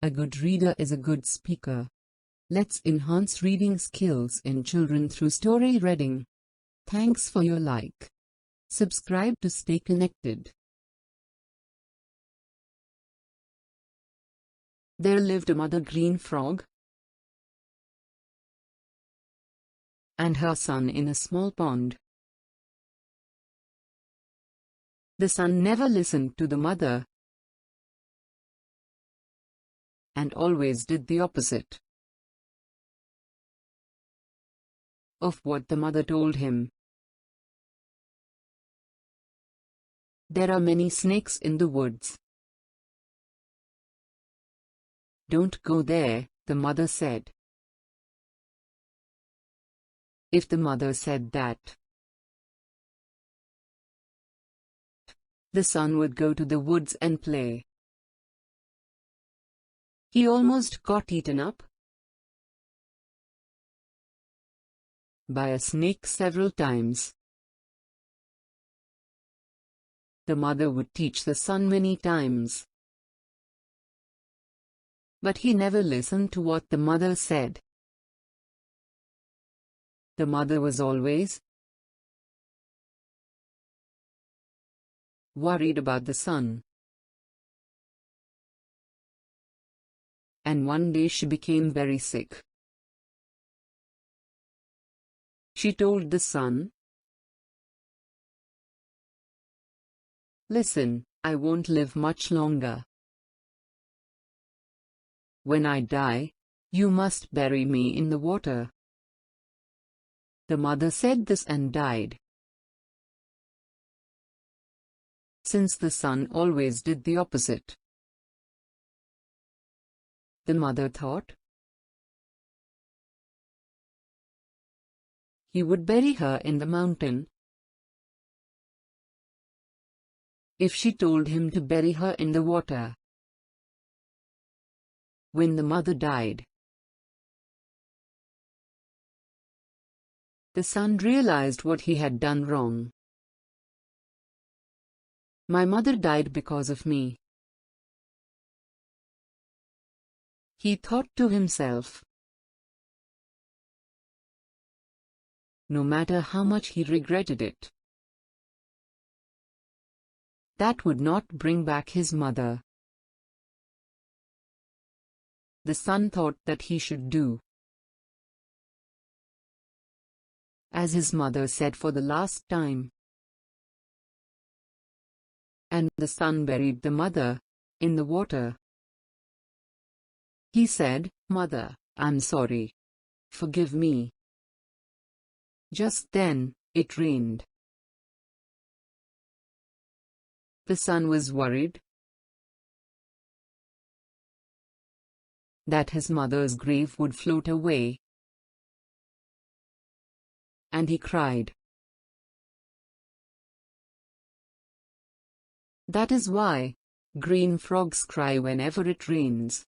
A good reader is a good speaker. Let's enhance reading skills in children through story reading. Thanks for your like. Subscribe to stay connected. There lived a mother green frog and her son in a small pond. The son never listened to the mother and always did the opposite of what the mother told him. There are many snakes in the woods. Don't go there, the mother said. If the mother said that, the son would go to the woods and play. He almost got eaten up by a snake several times. The mother would teach the son many times, but he never listened to what the mother said. The mother was always worried about the son. And one day she became very sick. She told the son, "Listen, I won't live much longer. When I die, you must bury me in the water." The mother said this and died. Since the son always did the opposite, the mother thought he would bury her in the mountain if she told him to bury her in the water. When the mother died, the son realized what he had done wrong. My mother died because of me, he thought to himself. No matter how much he regretted it, that would not bring back his mother. The son thought that he should do as his mother said for the last time. And the son buried the mother in the water. He said, "Mother, I'm sorry. Forgive me." Just then, it rained. The son was worried that his mother's grave would float away, and he cried. That is why green frogs cry whenever it rains.